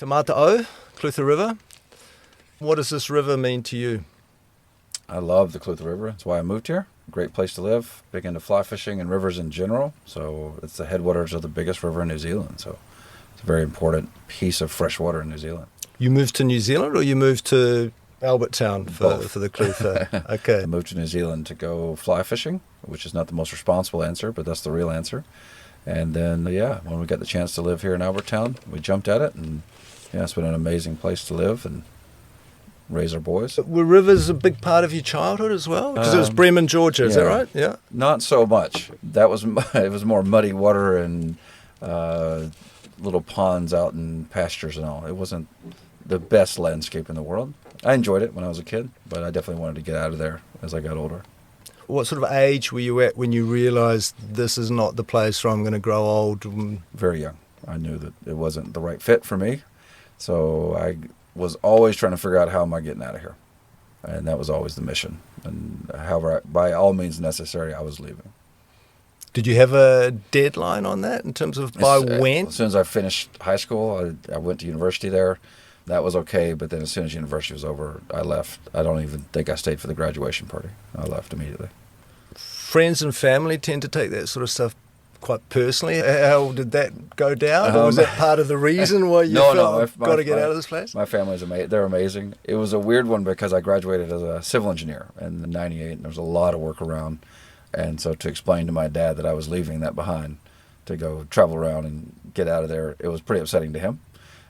Mata'o, Clutha River. What does this river mean to you? I love the Clutha River. That's why I moved here. Great place to live. Big into fly fishing and rivers in general. So it's the headwaters of the biggest river in New Zealand. So it's a very important piece of fresh water in New Zealand. You moved to New Zealand or you moved to Albert Town for the Clutha? Okay. I moved to New Zealand to go fly fishing, which is not the most responsible answer, but that's the real answer. And then, when we got the chance to live here in Albert Town, we jumped at it. And, it's been an amazing place to live and raise our boys. Were rivers a big part of your childhood as well? Because it was Bremen, Georgia, is that right? Yeah. Not so much. It was more muddy water and little ponds out in pastures and all. It wasn't the best landscape in the world. I enjoyed it when I was a kid, but I definitely wanted to get out of there as I got older. What sort of age were you at when you realised this is not the place where I'm going to grow old? Very young. I knew that it wasn't the right fit for me. So I was always trying to figure out how am I getting out of here. And that was always the mission. And however, by all means necessary, I was leaving. Did you have a deadline on that in terms of by when? As soon as I finished high school, I went to university there. That was okay, but then as soon as university was over, I left. I don't even think I stayed for the graduation party. I left immediately. Friends and family tend to take that sort of stuff quite personally. How did that go down? Or was that part of the reason why you felt got to get out of this place? My family's amazing. They're amazing. It was a weird one because I graduated as a civil engineer in '98, and there was a lot of work around. And so to explain to my dad that I was leaving that behind to go travel around and get out of there, it was pretty upsetting to him.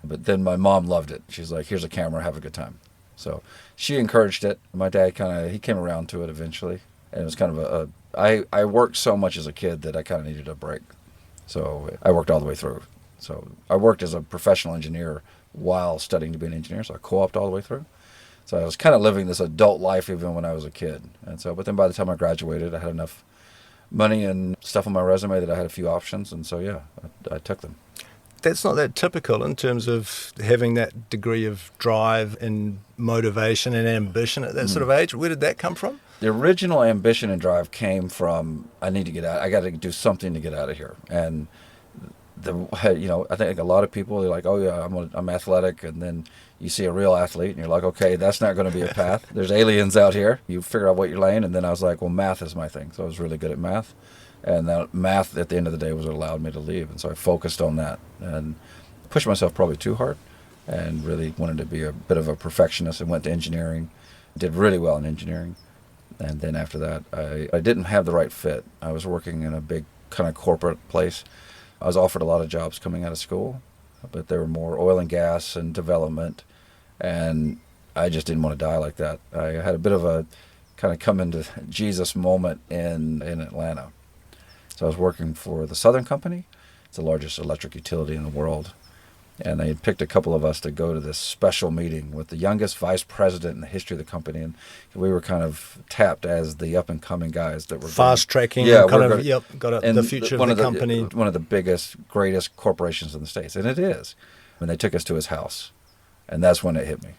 But then my mom loved it. She's like, here's a camera, have a good time. So she encouraged it. My dad he came around to it eventually. And it was kind of I worked so much as a kid that I kind of needed a break. So I worked all the way through. So I worked as a professional engineer while studying to be an engineer. So I co-opted all the way through. So I was kind of living this adult life even when I was a kid. And so, but then by the time I graduated, I had enough money and stuff on my resume that I had a few options. And so, I took them. That's not that typical in terms of having that degree of drive and motivation and ambition at that sort of age. Where did that come from? The original ambition and drive came from, I need to get out. I got to do something to get out of here. And I think a lot of people are like, oh yeah, I'm athletic, and then you see a real athlete, and you're like, okay, that's not going to be a path. There's aliens out here. You figure out what your lane, and then I was like, well, math is my thing. So I was really good at math, and that math at the end of the day was what allowed me to leave. And so I focused on that and pushed myself probably too hard, and really wanted to be a bit of a perfectionist, and went to engineering, did really well in engineering. And then after that, I didn't have the right fit. I was working in a big kind of corporate place. I was offered a lot of jobs coming out of school, but they were more oil and gas and development, and I just didn't want to die like that. I had a bit of a kind of come into Jesus moment in Atlanta. So I was working for the Southern Company. It's the largest electric utility in the world. And they had picked a couple of us to go to this special meeting with the youngest vice president in the history of the company. And we were kind of tapped as the up-and-coming guys that were fast-tracking, got the future of the company. One of the biggest, greatest corporations in the States. And it is. When they took us to his house. And that's when it hit me.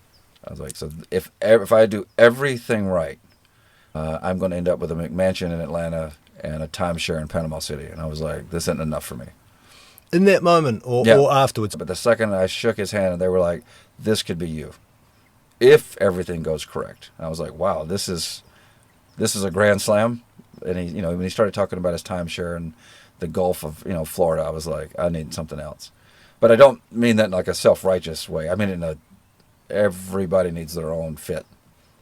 I was like, so if I do everything right, I'm going to end up with a McMansion in Atlanta and a timeshare in Panama City. And I was like, this isn't enough for me. In that moment or afterwards? But the second I shook his hand, and they were like, this could be you, if everything goes correct. And I was like, wow, this is a grand slam. And he, when he started talking about his timeshare and the Gulf of, Florida, I was like, I need something else. But I don't mean that in like a self-righteous way. I mean it in everybody needs their own fit.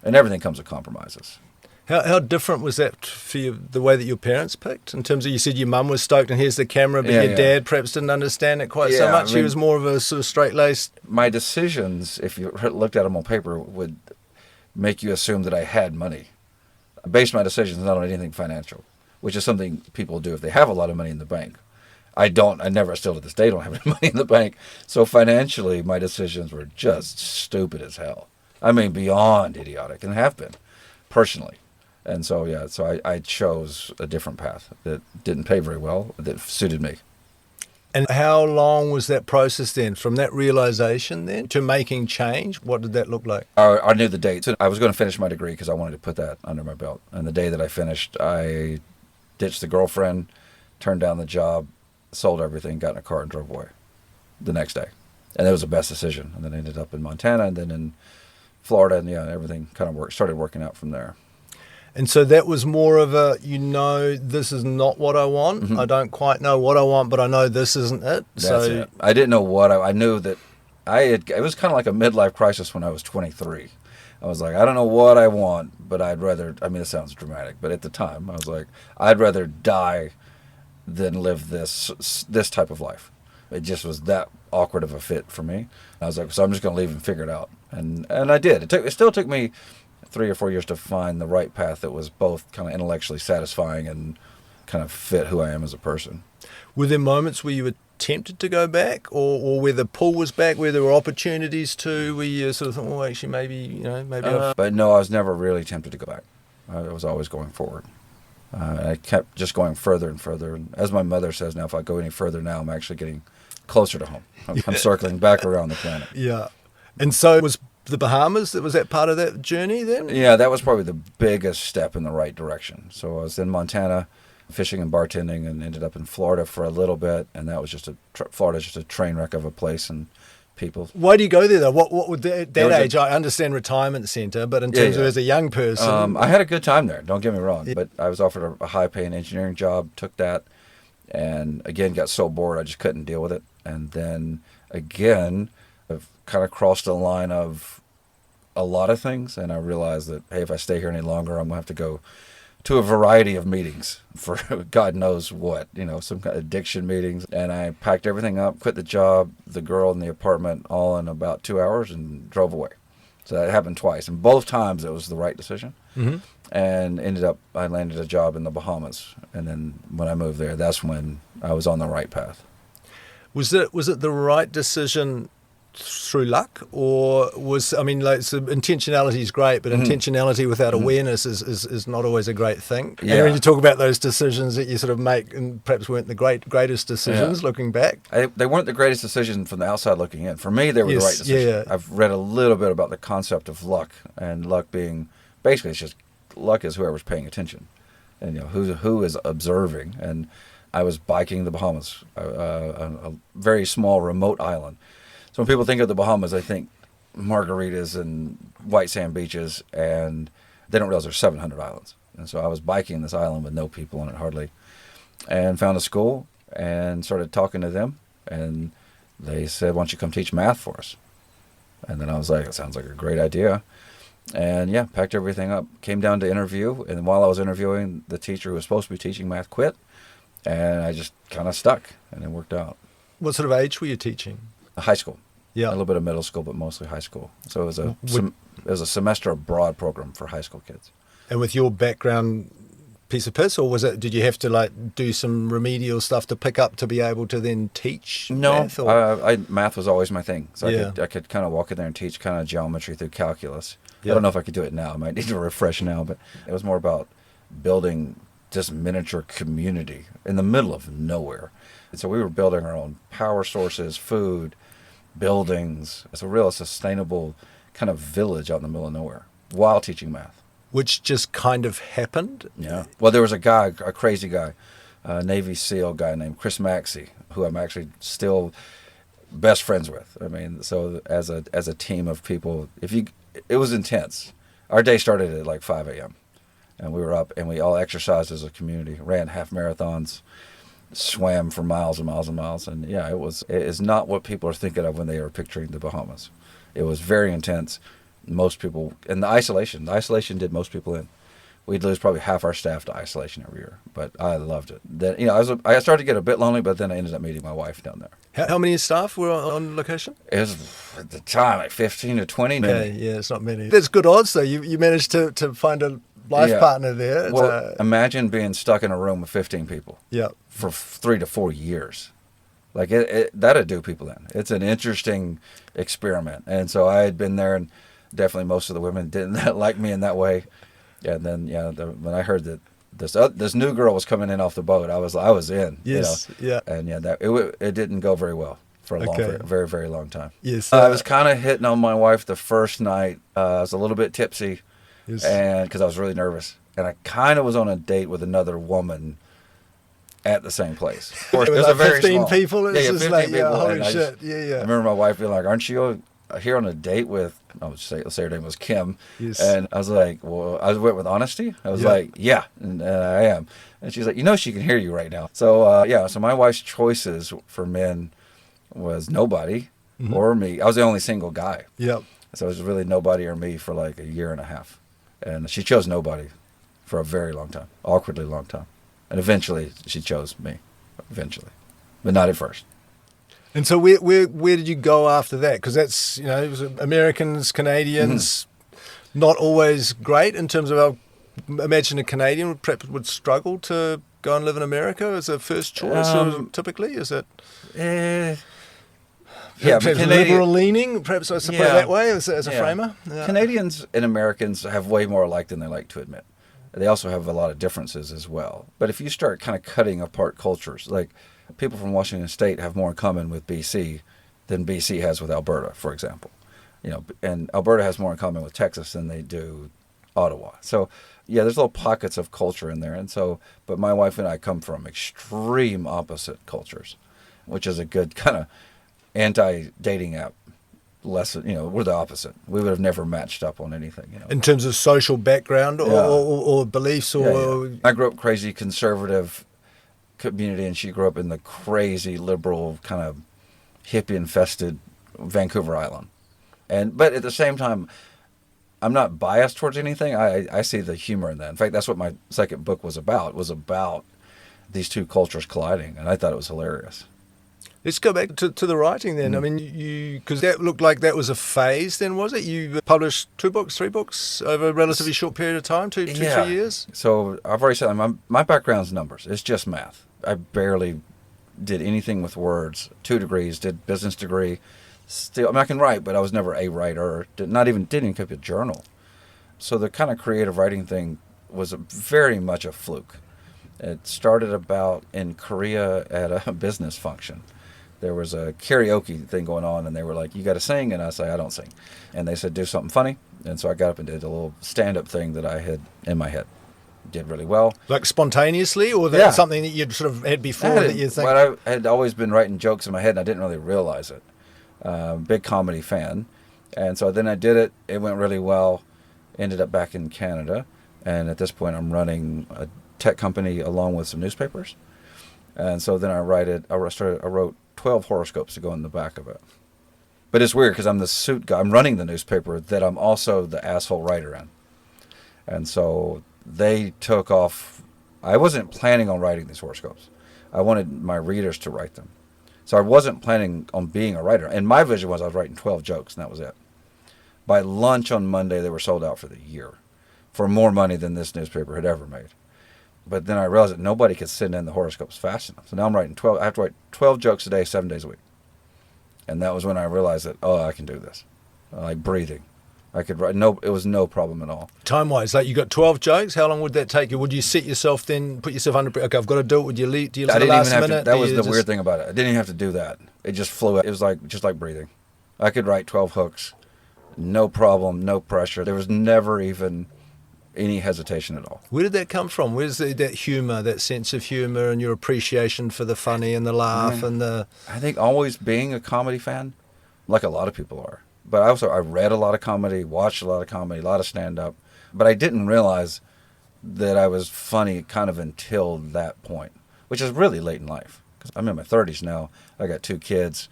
And everything comes with compromises. How different was that for you, the way that your parents picked? In terms of, you said your mum was stoked and here's the camera, but your dad perhaps didn't understand it quite so much. He was more of a sort of straight-laced... My decisions, if you looked at them on paper, would make you assume that I had money. I based my decisions not on anything financial, which is something people do if they have a lot of money in the bank. I never, still to this day, don't have any money in the bank. So financially, my decisions were just stupid as hell. I mean, beyond idiotic, and have been, personally. And so, I chose a different path that didn't pay very well, that suited me. And how long was that process then, from that realization then to making change? What did that look like? I knew the date. So I was going to finish my degree because I wanted to put that under my belt. And the day that I finished, I ditched the girlfriend, turned down the job, sold everything, got in a car and drove away the next day. And it was the best decision. And then I ended up in Montana and then in Florida, and everything kind of started working out from there. And so that was more of a, this is not what I want. Mm-hmm. I don't quite know what I want, but I know this isn't it. That's it. I didn't know what I knew that it was kind of like a midlife crisis when I was 23. I was like, I don't know what I want, but I'd rather, it sounds dramatic, but at the time I was like, I'd rather die than live this type of life. It just was that awkward of a fit for me. I was like, so I'm just going to leave and figure it out. And I did. It still took me 3 or 4 years to find the right path that was both kind of intellectually satisfying and kind of fit who I am as a person. Were there moments where you were tempted to go back, or where the pull was back, where there were opportunities to, where you sort of thought, well, actually, maybe. But no, I was never really tempted to go back. I was always going forward. I kept just going further and further. And as my mother says now, if I go any further now, I'm actually getting closer to home. I'm circling back around the planet. Yeah. And so was the Bahamas, was that part of that journey then? Yeah, that was probably the biggest step in the right direction. So I was in Montana fishing and bartending and ended up in Florida for a little bit. And that was Florida's just a train wreck of a place and people. Why do you go there though? What would that age? I understand retirement center, but in terms of as a young person. I had a good time there, don't get me wrong. Yeah. But I was offered a high-paying engineering job, took that, and again got so bored I just couldn't deal with it. And then again, I've kind of crossed the line of a lot of things, and I realized that, hey, if I stay here any longer, I'm going to have to go to a variety of meetings for God knows what, some kind of addiction meetings. And I packed everything up, quit the job, the girl in the apartment, all in about 2 hours and drove away. So that happened twice. And both times it was the right decision. Mm-hmm. And I landed a job in the Bahamas. And then when I moved there, that's when I was on the right path. Was it the right decision through luck, or so intentionality is great, but intentionality without awareness is not always a great thing. Yeah. And when you talk about those decisions that you sort of make, and perhaps weren't the greatest decisions looking back. They weren't the greatest decisions from the outside looking in. For me, they were the right decision. Yeah. I've read a little bit about the concept of luck, and luck being, basically it's just, luck is whoever's paying attention, and who is observing. And I was biking the Bahamas, a very small remote island. So when people think of the Bahamas, they think margaritas and white sand beaches, and they don't realize there's 700 islands. And so I was biking this island with no people on it hardly, and found a school and started talking to them, and they said, why don't you come teach math for us? And then I was like, it sounds like a great idea. And packed everything up, came down to interview, and while I was interviewing, the teacher who was supposed to be teaching math quit, and I just kind of stuck, and it worked out. What sort of age were you teaching? High school. Yeah. A little bit of middle school, but mostly high school. So it was a semester abroad program for high school kids. And with your background, piece of piss, or did you have to do some remedial stuff to pick up to be able to then teach math? No, math was always my thing. So I could kind of walk in there and teach kind of geometry through calculus. Yeah. I don't know if I could do it now. I might need to refresh now, but it was more about building this miniature community in the middle of nowhere. And so we were building our own power sources, food, buildings. It's a real sustainable kind of village out in the middle of nowhere while teaching math. Which just kind of happened? Yeah. Well, there was a crazy guy, a Navy SEAL guy named Chris Maxey, who I'm actually still best friends with. So as a team of people, it was intense. Our day started at 5 a.m. and we were up and we all exercised as a community, ran half marathons, swam for miles and miles and miles. And it is not what people are thinking of when they are picturing the Bahamas. It was very intense. Most people, and the isolation did most people in. We'd lose probably half our staff to isolation every year, but I loved it. Then, I started to get a bit lonely, but then I ended up meeting my wife down there. How many staff were on location? It was, at the time, 15 to 20. Yeah, it's not many. That's good odds, though. You managed to find a life partner there. Imagine being stuck in a room with 15 people for 3 to 4 years. That'd do people in. It's an interesting experiment. And so I had been there, and definitely most of the women didn't like me in that way. And then, when I heard that this new girl was coming in off the boat, I was in. Yes, And it didn't go very well for a very, very long time. Yes, I was kind of hitting on my wife the first night. I was a little bit tipsy, and because I was really nervous, and I kind of was on a date with another woman at the same place. Of course, With it was like a very 15 small. people. It's Yeah, just 15 like, people. yeah, holy and I shit. Yeah. I remember my wife being like, "Aren't you here on a date with?" Let's say her name was Kim. Yes. And I was like, "Well," I went with honesty. I was Yeah. like, "Yeah, and I am." And she's like, she can hear you right now. So so my wife's choices for men was nobody or me. I was the only single guy. Yep. So it was really nobody or me for like a year and a half. And she chose nobody for a very long time, awkwardly long time. And eventually she chose me, but not at first. And so where did you go after that? Because that's, it was Americans, Canadians, not always great in terms of imagine a Canadian perhaps would struggle to go and live in America as a first choice, or typically, is it? Yeah, perhaps liberal leaning, perhaps I suppose that way as a framer. Yeah. Canadians and Americans have way more alike than they like to admit. They also have a lot of differences as well. But if you start kind of cutting apart cultures, like people from Washington State have more in common with BC than BC has with Alberta, for example. And Alberta has more in common with Texas than they do Ottawa. So, yeah, there's little pockets of culture in there. And so, but my wife and I come from extreme opposite cultures, which is a good kind of anti-dating app lesson. We're the opposite. We would have never matched up on anything. In terms of social background or beliefs or... I grew up crazy conservative community, and she grew up in the crazy liberal kind of hippie-infested Vancouver Island. But at the same time, I'm not biased towards anything. I see the humor in that. In fact, that's what my second book was about. It was about these two cultures colliding, and I thought it was hilarious. Let's go back to the writing then. I mean, because that looked like that was a phase then, was it? You published 3 books over a relatively short period of time, 3 years? So I've already said my background's numbers. It's just math. I barely did anything with words. 2 degrees, did business degree. Still, I can write, but I was never a writer. Didn't even keep a journal. So the kind of creative writing thing was very much a fluke. It started about in Korea at a business function. There was a karaoke thing going on, and they were like, "You got to sing," and I say, "I don't sing." And they said, "Do something funny." And so I got up and did a little stand-up thing that I had in my head. Did really well. Like spontaneously, or that something that you'd sort of had before that you think? Well, I had always been writing jokes in my head, and I didn't really realize it. Big comedy fan. And so then I did it. It went really well. Ended up back in Canada. And at this point, I'm running a tech company along with some newspapers. And so then I wrote 12 horoscopes to go in the back of it. But it's weird because I'm the suit guy. I'm running the newspaper that I'm also the asshole writer in. And so they took off. I wasn't planning on writing these horoscopes. I wanted my readers to write them. So I wasn't planning on being a writer. And my vision was I was writing 12 jokes, and that was it. By lunch on Monday, they were sold out for the year for more money than this newspaper had ever made. But then I realized that nobody could send in the horoscopes fast enough. So now I'm writing 12. I have to write 12 jokes a day, 7 days a week. And that was when I realized that, I can do this. Like breathing. I could write. It was no problem at all. Time-wise, like you got 12 jokes. How long would that take you? Would you set yourself then, put yourself under, okay, I've got to do it. Would you leave? Do you I the didn't last even have minute? to. That was the weird thing about it. I didn't even have to do that. It just flew out. It was just like breathing. I could write 12 hooks, no problem, no pressure. There was never even any hesitation at all. Where did that come from? Where's that humour, that sense of humour, and your appreciation for the funny and the laugh and the? I think always being a comedy fan, like a lot of people are. But I read a lot of comedy, watched a lot of comedy, a lot of stand-up. But I didn't realize that I was funny kind of until that point, which is really late in life. Because I'm in my 30s now. I got 2 kids,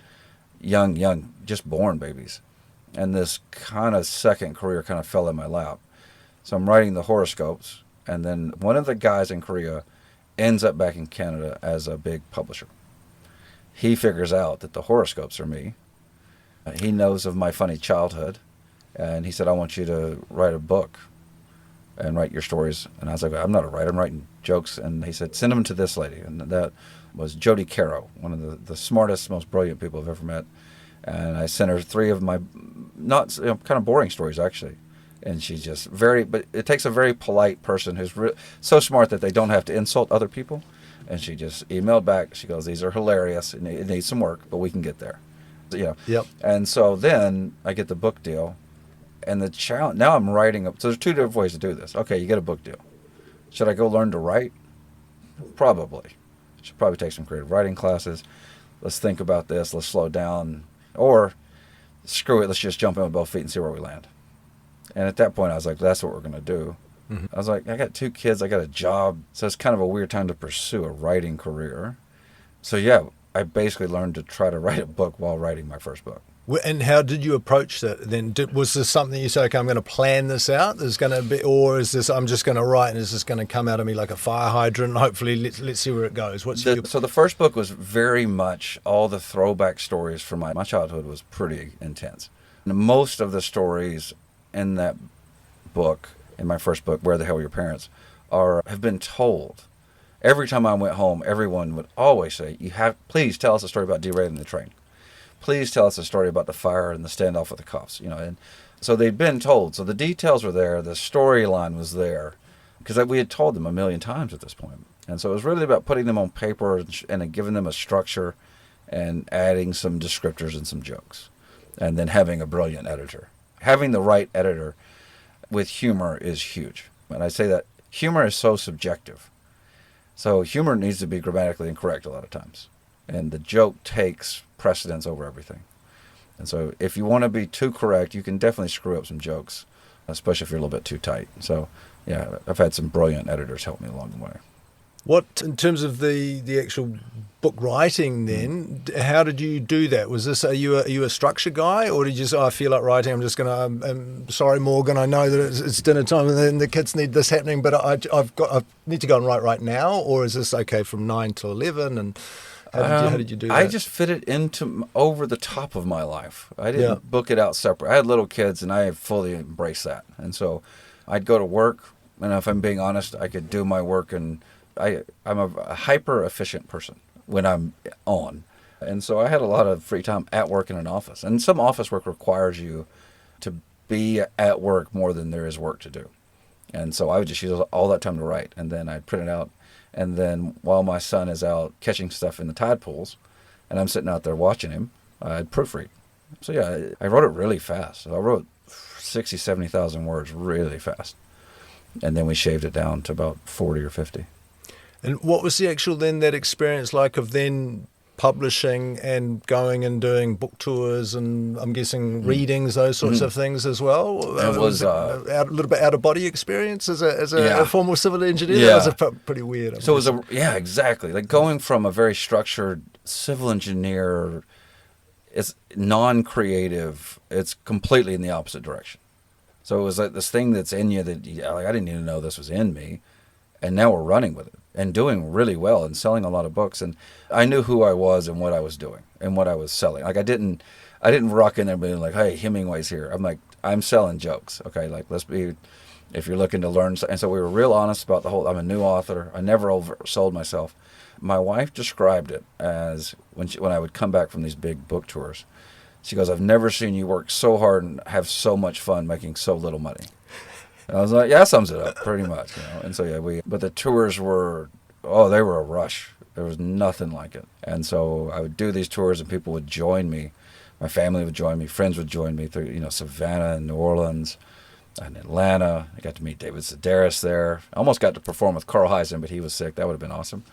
young, just born babies. And this kind of second career kind of fell in my lap. So I'm writing the horoscopes, and then one of the guys in Korea ends up back in Canada as a big publisher. He figures out that the horoscopes are me. He knows of my funny childhood, and he said, "I want you to write a book and write your stories." And I was like, "I'm not a writer, I'm writing jokes." And he said, "Send them to this lady." And that was Jodi Caro, one of the smartest, most brilliant people I've ever met. And I sent her 3 of my kind of boring stories, actually. And she's just but it takes a very polite person who's so smart that they don't have to insult other people. And she just emailed back. She goes, "These are hilarious. It needs some work, but we can get there." Yep. And so then I get the book deal, and the challenge, now I'm writing so there's 2 different ways to do this. Okay, you get a book deal. Should I go learn to write? Probably. Should probably take some creative writing classes. Let's think about this. Let's slow down. Or screw it. Let's just jump in with both feet and see where we land. And at that point, I was like, that's what we're going to do. Mm-hmm. I was like, I got 2 kids. I got a job. So it's kind of a weird time to pursue a writing career. So yeah, I basically learned to try to write a book while writing my first book. And how did you approach that then? Was this something you said, okay, I'm going to plan this out? There's going to be, or is this, I'm just going to write and it's just going to come out of me like a fire hydrant? Hopefully, let's see where it goes. So the first book was very much all the throwback stories from my childhood was pretty intense. And most of the stories in that book, in my first book, Where the Hell Are Your Parents, have been told. Every time I went home, everyone would always say, please tell us a story about derailing the train. Please tell us a story about the fire and the standoff with the cops, and so they'd been told. So the details were there, the storyline was there, because we had told them a million times at this point. And so it was really about putting them on paper and giving them a structure and adding some descriptors and some jokes, and then having a brilliant editor. Having the right editor with humor is huge. And I say that humor is so subjective. So humor needs to be grammatically incorrect a lot of times. And the joke takes precedence over everything. And so if you want to be too correct, you can definitely screw up some jokes, especially if you're a little bit too tight. So, yeah, I've had some brilliant editors help me along the way. What, in terms of the actual book writing then, how did you do that? Was this, are you a structure guy, or did you just, I feel like writing, I'm just going to, I'm sorry, Morgan, I know that it's dinner time and then the kids need this happening, but I need to go and write right now, or is this okay from 9 till 11? And how did you do that? I just fit it into over the top of my life. I didn't book it out separate. I had little kids, and I fully embraced that. And so I'd go to work, and if I'm being honest, I could do my work, and I'm a hyper-efficient person when I'm on. And so I had a lot of free time at work in an office. And some office work requires you to be at work more than there is work to do. And so I would just use all that time to write, and then I'd print it out. And then while my son is out catching stuff in the tide pools, and I'm sitting out there watching him, I'd proofread. So yeah, I wrote it really fast. So I wrote 60, 70,000 words really fast. And then we shaved it down to about 40 or 50. And what was the actual then that experience like of then publishing and going and doing book tours and I'm guessing readings, those sorts of things as well? It was a little bit out of body experience as a former civil engineer. Yeah. That was pretty weird. So it was exactly like going from a very structured civil engineer. It's non-creative. It's completely in the opposite direction. So it was like this thing that's in you that I didn't even know this was in me, and now we're running with it and doing really well and selling a lot of books. And I knew who I was and what I was doing and what I was selling. Like I didn't rock in there being like, hey, Hemingway's here. I'm like, I'm selling jokes. Okay, like if you're looking to learn. And so we were real honest about the whole. I'm a new author. I never oversold myself. My wife described it as when I would come back from these big book tours. She goes, I've never seen you work so hard and have so much fun making so little money. And I was like, yeah, that sums it up pretty much. And so, yeah, but the tours were, they were a rush. There was nothing like it. And so I would do these tours and people would join me. My family would join me. Friends would join me through, Savannah and New Orleans and Atlanta. I got to meet David Sedaris there. I almost got to perform with Carl Heisen, but he was sick. That would have been awesome.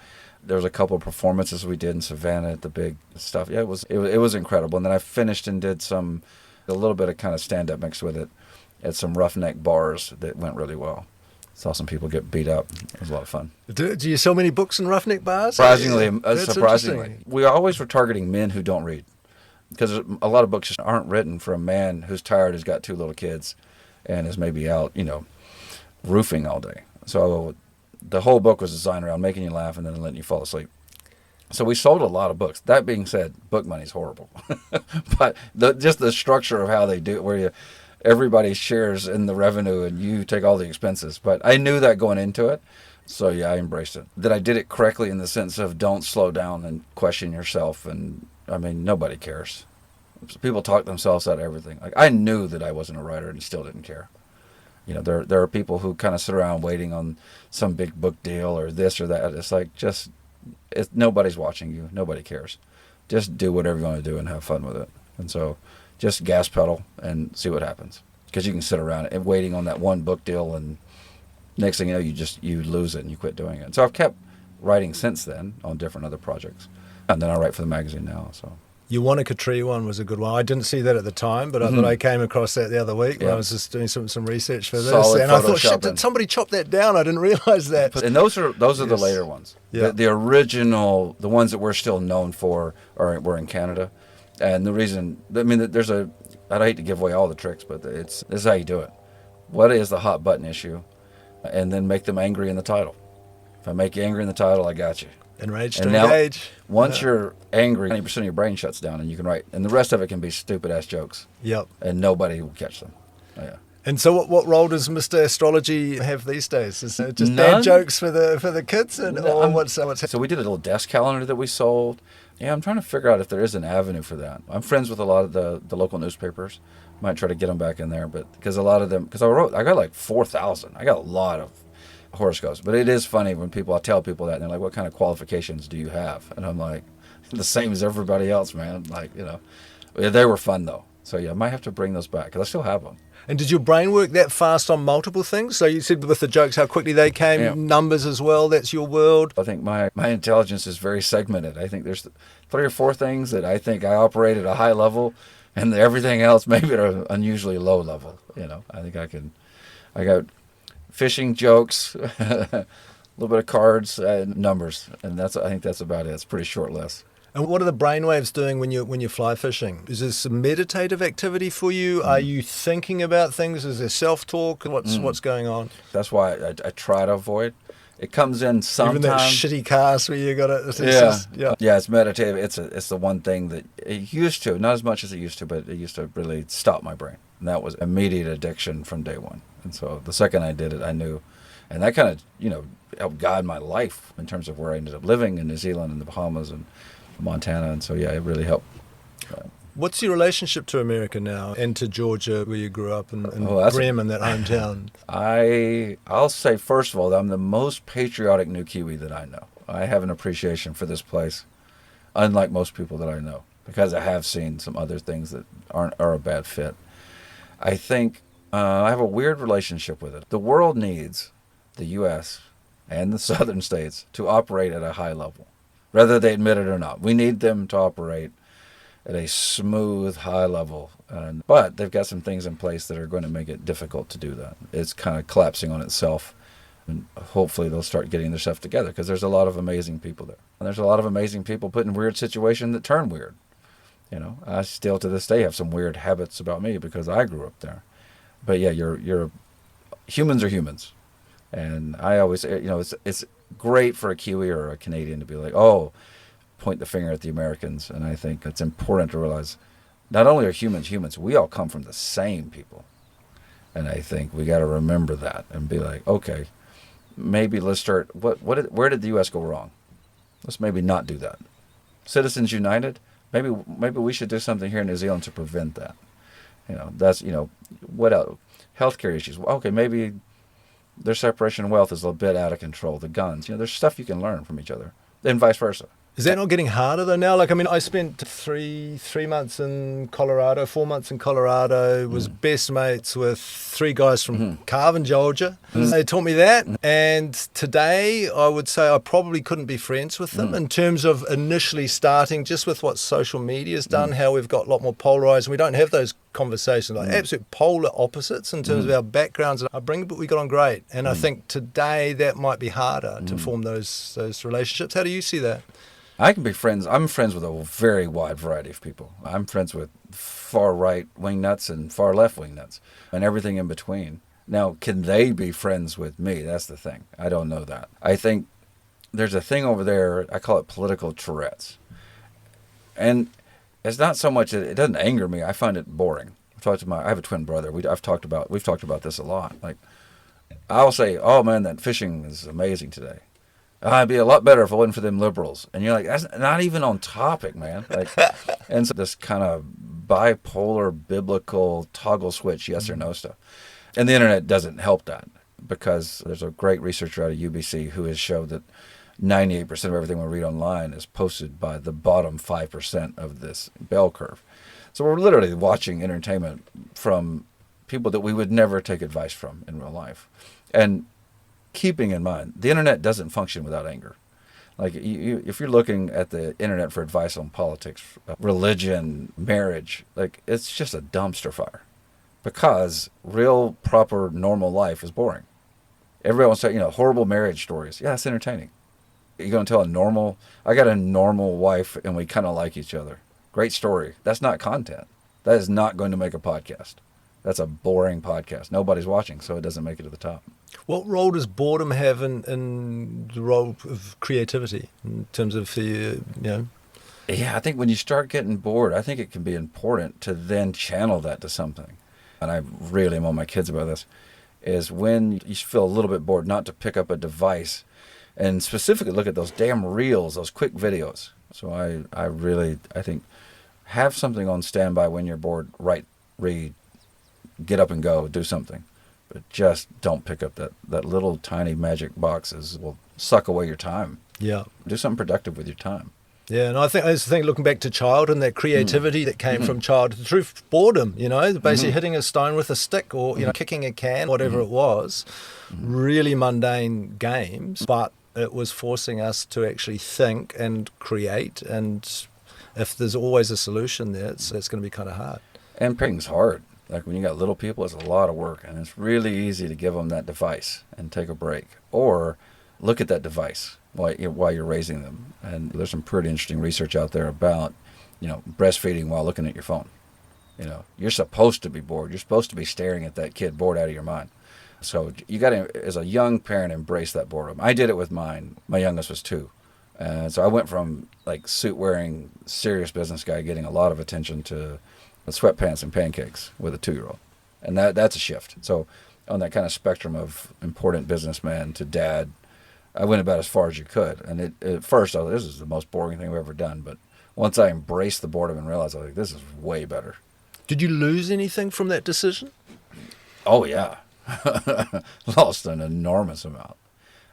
There was a couple of performances we did in Savannah at the big stuff. Yeah, it was incredible. And then I finished and did a little bit of kind of stand-up mixed with it at some roughneck bars that went really well. Saw some people get beat up. It was a lot of fun. Do you sell many books in roughneck bars? Surprisingly. We always were targeting men who don't read, because a lot of books just aren't written for a man who's tired, who's got 2 little kids, and is maybe out, roofing all day. So the whole book was designed around making you laugh and then letting you fall asleep. So we sold a lot of books. That being said, book money's horrible. But just the structure of how they do it, where everybody shares in the revenue and you take all the expenses. But I knew that going into it. So yeah, I embraced it. That I did it correctly in the sense of don't slow down and question yourself. And I mean, nobody cares. People talk themselves out of everything. Like I knew that I wasn't a writer and still didn't care. There are people who kind of sit around waiting on some big book deal or this or that. It's like nobody's watching you. Nobody cares. Just do whatever you want to do and have fun with it. And so just gas pedal and see what happens. Because you can sit around and waiting on that one book deal, and next thing you know, you lose it and you quit doing it. So I've kept writing since then on different other projects. And then I write for the magazine now. So Your Wanaka Tree one was a good one. I didn't see that at the time, but I thought I came across that the other week when I was just doing some research for this. Solid and I thought, shit, photoshopping. did somebody chop that down? I didn't realize that. And those are the later ones. Yeah. The original, the ones that we're still known for, were in Canada. And the reason, I mean, I'd hate to give away all the tricks, but this is how you do it. What is the hot button issue? And then make them angry in the title. If I make you angry in the title, I got you. Enraged And to now, engage. Once you're angry, 90% of your brain shuts down and you can write. And the rest of it can be stupid-ass jokes. Yep. And nobody will catch them. Oh, yeah. And so what role does Mr. Astrology have these days? Is it just None. dad jokes for the kids? Or what's So we did a little desk calendar that we sold. Yeah, I'm trying to figure out if there is an avenue for that. I'm friends with a lot of the local newspapers. Might try to get them back in there, but because a lot of them, because I got like 4,000. I got a lot of horoscopes. But it is funny when I tell people that, and they're like, what kind of qualifications do you have? And I'm like, the same as everybody else, man. Like, Yeah, they were fun, though. So, yeah, I might have to bring those back, because I still have them. And did your brain work that fast on multiple things? So you said with the jokes how quickly they came, Yeah. numbers as well, that's your world. I think my intelligence is very segmented. I think there's 3 or 4 things that I think I operate at a high level, and everything else maybe at an unusually low level. I think I got fishing jokes, a little bit of cards, numbers, and I think that's about it. It's a pretty short list. And what are the brainwaves doing when you fly fishing? Is this a meditative activity for you? Are you thinking about things? Is there self-talk? What's going on? That's why I try to avoid. It comes in sometimes. Even that shitty cast where you got to... Yeah, it's meditative. It's the one thing that it used to, not as much as it used to, but it used to really stop my brain. And that was immediate addiction from day one. And so the second I did it, I knew. And that kind of, helped guide my life in terms of where I ended up living in New Zealand and the Bahamas and Montana. And so, yeah, it really helped. What's your relationship to America now and to Georgia where you grew up in Bremen, that hometown? I'll say, first of all, that I'm the most patriotic New Kiwi that I know. I have an appreciation for this place, unlike most people that I know, because I have seen some other things that are a bad fit. I think I have a weird relationship with it. The world needs the U.S. and the southern states to operate at a high level, whether they admit it or not. We need them to operate at a smooth, high level. But they've got some things in place that are going to make it difficult to do that. It's kind of collapsing on itself. And hopefully they'll start getting their stuff together, because there's a lot of amazing people there. And there's a lot of amazing people put in weird situations that turn weird. I still to this day have some weird habits about me because I grew up there. But yeah, humans are humans. And I always, it's great for a Kiwi or a Canadian to be like, oh, point the finger at the Americans. And I think it's important to realize not only are humans, we all come from the same people. And I think we got to remember that and be like, okay, maybe let's start, where did the U.S. go wrong? Let's maybe not do that. Citizens United, maybe we should do something here in New Zealand to prevent that. That's, what else? Healthcare issues. Okay, maybe their separation of wealth is a little bit out of control. The guns, there's stuff you can learn from each other, and vice versa. Is that not getting harder though now? I spent 3 months in Colorado, 4 months in Colorado, was best mates with 3 guys from Carvin, Georgia. They taught me that. And today I would say I probably couldn't be friends with them in terms of initially starting just with what social media has done, how we've got a lot more polarized, and we don't have those conversations, like absolute polar opposites in terms of our backgrounds. I bring, but we got on great. And I think today that might be harder to form those relationships. How do you see that? I can be friends. I'm friends with a very wide variety of people. I'm friends with far right wingnuts and far left wingnuts and everything in between. Now, can they be friends with me? That's the thing. I don't know that. I think there's a thing over there, I call it political Tourette's. And it's not so much that it doesn't anger me. I find it boring. I have a twin brother. We've talked about this a lot. Like, I'll say, oh man, that fishing is amazing today. It'd be a lot better if it wasn't for them liberals. And you're like, that's not even on topic, man. And so this kind of bipolar, biblical toggle switch, yes or no stuff. And the internet doesn't help that, because there's a great researcher out of UBC who has showed that 98% of everything we read online is posted by the bottom 5% of this bell curve. So we're literally watching entertainment from people that we would never take advice from in real life. And keeping in mind, the internet doesn't function without anger. Like, if you're looking at the internet for advice on politics, religion, marriage, like, it's just a dumpster fire. Because real, proper, normal life is boring. Everyone wants to, horrible marriage stories. Yeah, it's entertaining. You're going to tell I got a normal wife and we kind of like each other. Great story. That's not content. That is not going to make a podcast. That's a boring podcast. Nobody's watching, so it doesn't make it to the top. What role does boredom have in the role of creativity in terms of Yeah, I think when you start getting bored, I think it can be important to then channel that to something. And I really am on my kids about this, is when you feel a little bit bored, not to pick up a device and specifically look at those damn reels, those quick videos. So I think have something on standby when you're bored. Write, read, get up and go, do something. But just don't pick up that little tiny magic boxes will suck away your time. Yeah. Do something productive with your time. Yeah, and I think looking back to child and that creativity that came from child through boredom, basically hitting a stone with a stick or, kicking a can, whatever it was, really mundane games, but it was forcing us to actually think and create, and if there's always a solution there, it's going to be kind of hard. And parenting's hard. Like when you got little people, it's a lot of work, and it's really easy to give them that device and take a break, or look at that device while you're raising them. And there's some pretty interesting research out there about, breastfeeding while looking at your phone. You're supposed to be bored. You're supposed to be staring at that kid bored out of your mind. So you got to, as a young parent, embrace that boredom. I did it with mine. My youngest was 2. And so I went from like suit-wearing, serious business guy getting a lot of attention to sweatpants and pancakes with a 2-year-old. And that's a shift. So on that kind of spectrum of important businessman to dad, I went about as far as you could. And at first, I thought, this is the most boring thing I've ever done. But once I embraced the boredom and realized, I was like, this is way better. Did you lose anything from that decision? Oh, yeah. Lost an enormous amount.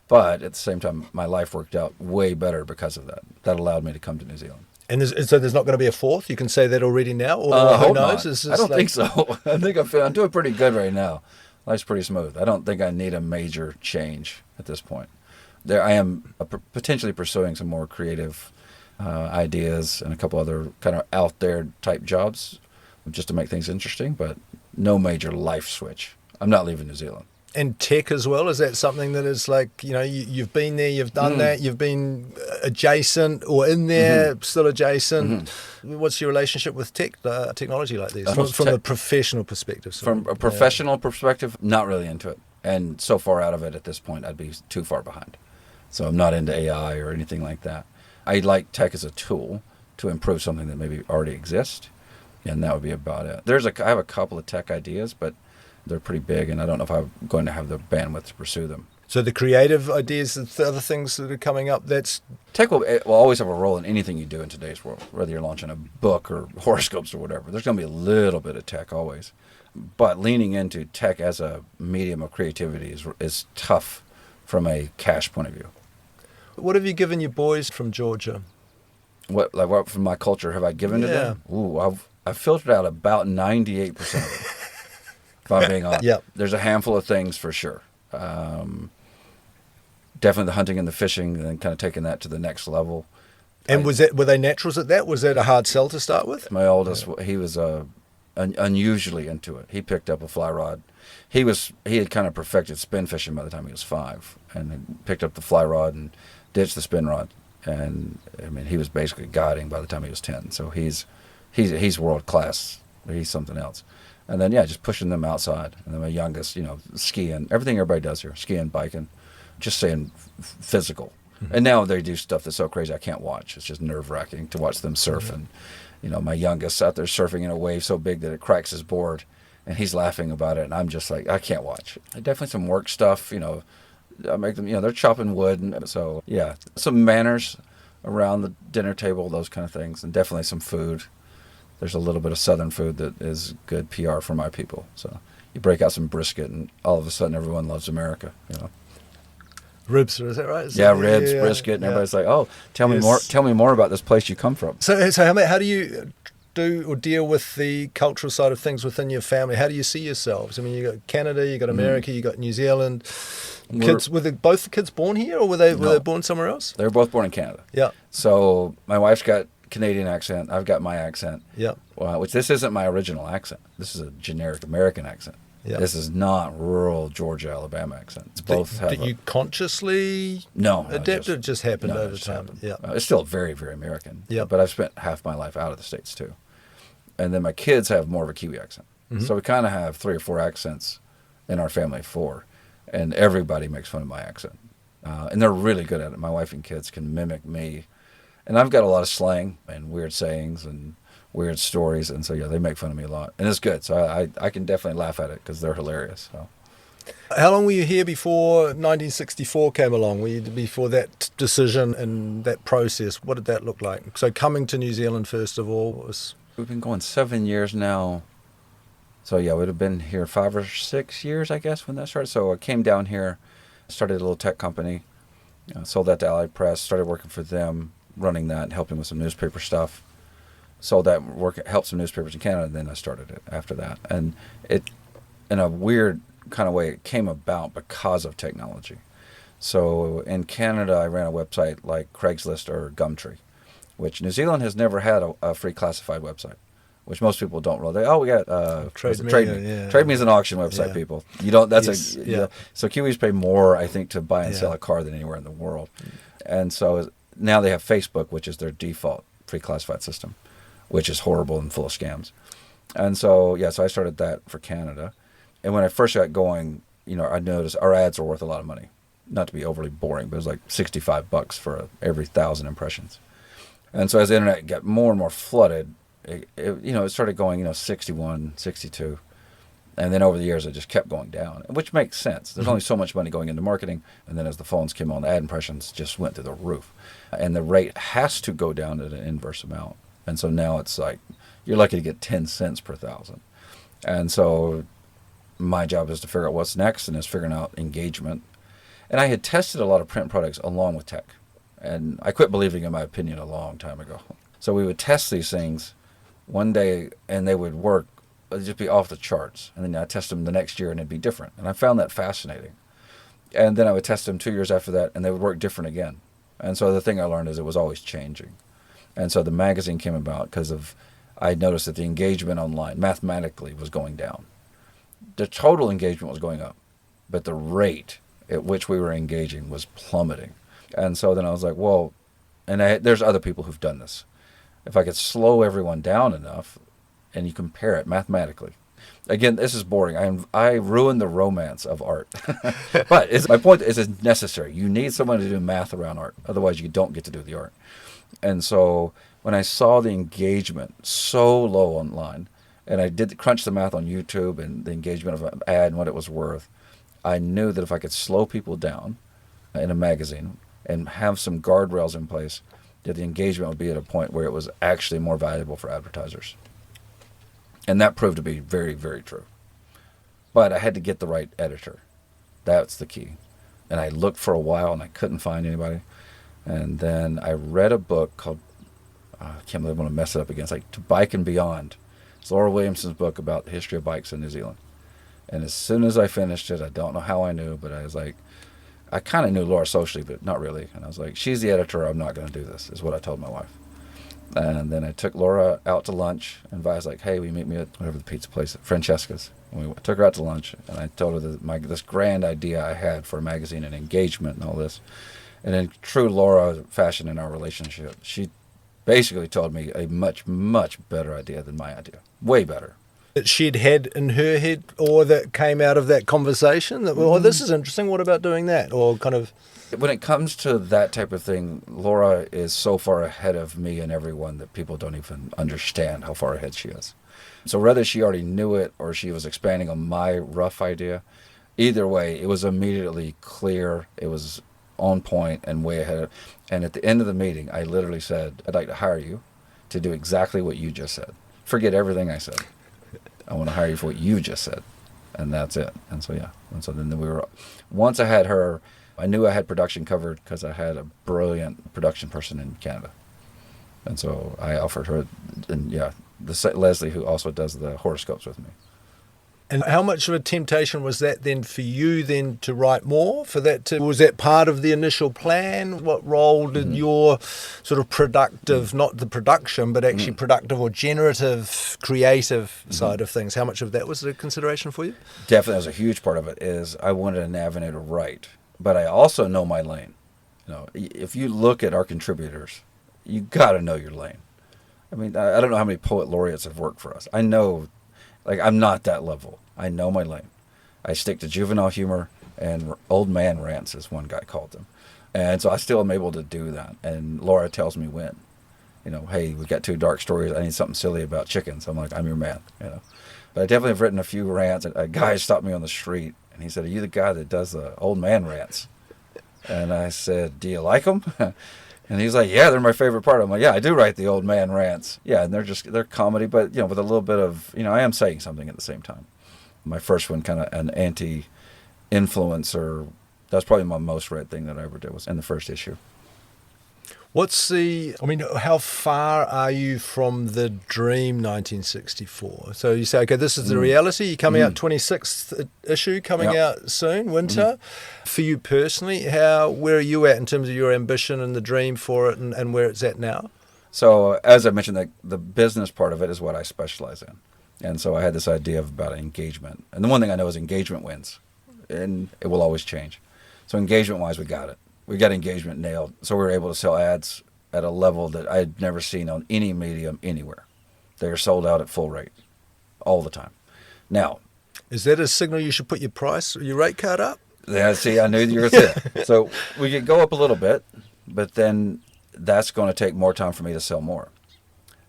But at the same time, my life worked out way better because of that. That allowed me to come to New Zealand. And so there's not going to be a fourth? You can say that already now? Or who knows? I don't think so. I think I'm doing pretty good right now. Life's pretty smooth. I don't think I need a major change at this point. I am potentially pursuing some more creative ideas and a couple other kind of out there type jobs just to make things interesting, but no major life switch. I'm not leaving New Zealand. And tech as well, is that something that is like, you've been there, you've done that, you've been adjacent or in there, still adjacent. What's your relationship with technology like this, from a professional perspective? From a professional perspective, not really into it. And so far out of it at this point, I'd be too far behind. So I'm not into AI or anything like that. I like tech as a tool to improve something that maybe already exists, and that would be about it. I have a couple of tech ideas, but they're pretty big, and I don't know if I'm going to have the bandwidth to pursue them. So the creative ideas, the other things that are coming up, that's... Tech will always have a role in anything you do in today's world, whether you're launching a book or horoscopes or whatever. There's going to be a little bit of tech always. But leaning into tech as a medium of creativity is tough from a cash point of view. What have you given your boys from Georgia? What from my culture have I given to them? Ooh, I've filtered out about 98% of it. If I'm being honest. Yep. There's a handful of things for sure. Definitely the hunting and the fishing, and then kind of taking that to the next level. And were they naturals at that? Was that a hard sell to start with? My oldest, he was unusually into it. He picked up a fly rod. He had kind of perfected spin fishing by the time he was 5, and then picked up the fly rod and ditched the spin rod. And I mean, he was basically guiding by the time he was 10. So he's world class. He's something else. And then just pushing them outside. And then my youngest, skiing, everything everybody does here, skiing, biking, just saying physical. Mm-hmm. And now they do stuff that's so crazy I can't watch. It's just nerve-wracking to watch them surf. And my youngest out there surfing in a wave so big that it cracks his board, and he's laughing about it, and I'm just like, I can't watch. Definitely some work stuff, I make them, they're chopping wood, and so some manners around the dinner table, those kind of things, and definitely some food. There's a little bit of Southern food that is good PR for my people. So you break out some brisket, and all of a sudden everyone loves America. Ribs, is that right? Ribs, brisket, and everybody's like, "Oh, tell me more about this place you come from." So how do you do or deal with the cultural side of things within your family? How do you see yourselves? I mean, you got Canada, you got America, you got New Zealand. Kids, were both the kids born here, or were they born somewhere else? They were both born in Canada. Yeah. So my wife's got Canadian accent. I've got my accent. Yeah. Which this isn't my original accent. This is a generic American accent. Yeah. This is not rural Georgia, Alabama accent. It's both. Did you consciously adapt? It just happened over time. Yeah. It's still very, very American. Yeah. But I've spent half my life out of the States too. And then my kids have more of a Kiwi accent. Mm-hmm. So we kind of have 3 or 4 accents in our family, 4. And everybody makes fun of my accent. And they're really good at it. My wife and kids can mimic me. And I've got a lot of slang and weird sayings and weird stories. And so, yeah, they make fun of me a lot. And it's good. So I can definitely laugh at it because they're hilarious. So. How long were you here before 1964 came along? Were you before that decision and that process? What did that look like? So coming to New Zealand, first of all, was... We've been going 7 years now. So, yeah, we'd have been here 5 or 6 years, I guess, when that started. So I came down here, started a little tech company, sold that to Allied Press, started working for them, running that and helping with some newspaper stuff. Sold that, helped some newspapers in Canada, and then I started it after that. And it, in a weird kind of way, it came about because of technology. So in Canada, I ran a website like Craigslist or Gumtree, which New Zealand has never had a free classified website, which most people don't really. We got Trade Me. Yeah. Trade Me is an auction website, people. You don't. That's yes, So Kiwis pay more, I think, to buy and sell a car than anywhere in the world. And so now they have Facebook, which is their default free classified system, which is horrible and full of scams. And so so I started that for Canada. And when I first got going, I noticed our ads are worth a lot of money. Not to be overly boring, but it was like $65 for every 1,000 impressions. And so as the internet got more and more flooded, it started going, 61, 62. And then over the years, it just kept going down, which makes sense. There's only so much money going into marketing. And then as the phones came on, the ad impressions just went through the roof. And the rate has to go down at an inverse amount. And so now it's like, you're lucky to get 10 cents per 1,000. And so my job is to figure out what's next, and is figuring out engagement. And I had tested a lot of print products along with tech. And I quit believing in my opinion a long time ago. So we would test these things one day, and they would work. It'd just be off the charts. And then I'd test them the next year, and it'd be different. And I found that fascinating. And then I would test them 2 years after that, and they would work different again. And so the thing I learned is it was always changing. And so the magazine came about because I noticed that the engagement online mathematically was going down. The total engagement was going up, but the rate at which we were engaging was plummeting. And so then I was like, well, and there's other people who've done this. If I could slow everyone down enough, and you compare it mathematically. Again, this is boring. I ruined the romance of art. But my point is it's necessary. You need someone to do math around art. Otherwise, you don't get to do the art. And so when I saw the engagement so low online, and I did crunch the math on YouTube and the engagement of an ad and what it was worth, I knew that if I could slow people down in a magazine and have some guardrails in place, that the engagement would be at a point where it was actually more valuable for advertisers. And that proved to be very, very true. But I had to get the right editor. That's the key. And I looked for a while, and I couldn't find anybody. And then I read a book called, I can't believe I'm going to mess it up again. It's like To Bike and Beyond. It's Laura Williamson's book about the history of bikes in New Zealand. And as soon as I finished it, I don't know how I knew, but I was like, I kind of knew Laura socially, but not really. And I was like, she's the editor. I'm not going to do this, is what I told my wife. And then I took Laura out to lunch, and I was like, hey, will you meet me at whatever the pizza place, Francesca's. And we took her out to lunch, and I told her this grand idea I had for a magazine and engagement and all this. And in true Laura fashion in our relationship, she basically told me a much, much better idea than my idea. Way better. That she'd had in her head, or that came out of that conversation, that, well, this is interesting, what about doing that? Or kind of... When it comes to that type of thing, Laura is so far ahead of me and everyone that people don't even understand how far ahead she is. So whether she already knew it or she was expanding on my rough idea, either way, it was immediately clear, it was on point and way ahead. And at the end of the meeting, I literally said, I'd like to hire you to do exactly what you just said. Forget everything I said. I want to hire you for what you just said. And that's it. And so, yeah. And so then once I had her, I knew I had production covered because I had a brilliant production person in Canada. And so I offered her, and Leslie, who also does the horoscopes with me. And how much of a temptation was that then for you then to write more? Was that part of the initial plan? What role did your sort of productive, not the production, but actually productive or generative, creative side of things, how much of that was a consideration for you? Definitely, that was a huge part of it. Is I wanted an avenue to write, but I also know my lane. If you look at our contributors, you got to know your lane. I mean, I don't know how many poet laureates have worked for us. I know. Like, I'm not that level. I know my lane. I stick to juvenile humor and old man rants, as one guy called them. And so I still am able to do that. And Laura tells me when. Hey, we got 2 dark stories. I need something silly about chickens. I'm like, I'm your man. But I definitely have written a few rants. A guy stopped me on the street, and he said, "Are you the guy that does the old man rants?" And I said, "Do you like them?" And he's like, "Yeah, they're my favorite part." I'm like, "Yeah, I do write the old man rants." Yeah, and they're comedy, but with a little bit of, I am saying something at the same time. My first one, kind of an anti-influencer. That's probably my most read thing that I ever did, was in the first issue. How far are you from the dream 1964? So you say, okay, this is the reality. You're coming out 26th issue, coming out soon, winter. For you personally, where are you at in terms of your ambition and the dream for it and where it's at now? So as I mentioned, the business part of it is what I specialize in. And so I had this idea about engagement. And the one thing I know is engagement wins. And it will always change. So engagement-wise, we got it. We got engagement nailed. So we were able to sell ads at a level that I had never seen on any medium anywhere. They are sold out at full rate all the time. Now, is that a signal you should put your rate card up? Yeah, see, I knew you were going to say that. So we could go up a little bit, but then that's going to take more time for me to sell more.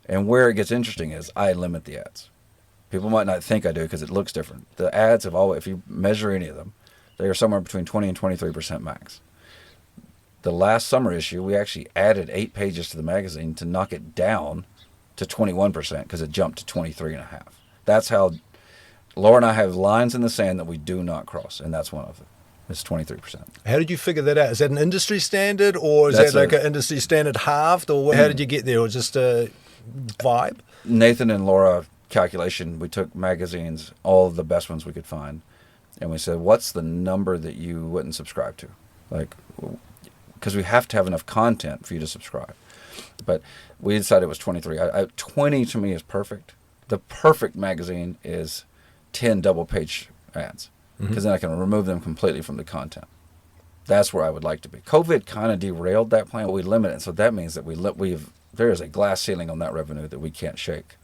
And where it gets interesting is I limit the ads. People might not think I do because it looks different. The ads have always, if you measure any of them, they are somewhere between 20 and 23% max. The last summer issue, we actually added 8 pages to the magazine to knock it down to 21% because it jumped to 23.5. That's how Laura and I have lines in the sand that we do not cross, and that's one of them. It's 23%. How did you figure that out? Is that an industry standard, or is that like an industry standard halved, or how did you get there, or just a vibe? Nathan and Laura calculation, we took magazines, all of the best ones we could find, and we said, what's the number that you wouldn't subscribe to? Because we have to have enough content for you to subscribe. But we decided it was 23. 20 to me is perfect. The perfect magazine is 10 double-page ads, because then I can remove them completely from the content. That's where I would like to be. COVID kind of derailed that plan. We limit it, so that means that there is a glass ceiling on that revenue that we can't shake.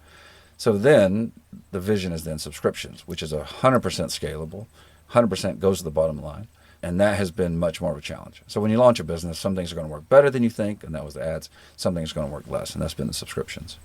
So then the vision is then subscriptions, which is 100% scalable, 100% goes to the bottom line. And that has been much more of a challenge. So when you launch a business, some things are going to work better than you think, and that was the ads. Some things are going to work less, and that's been the subscriptions.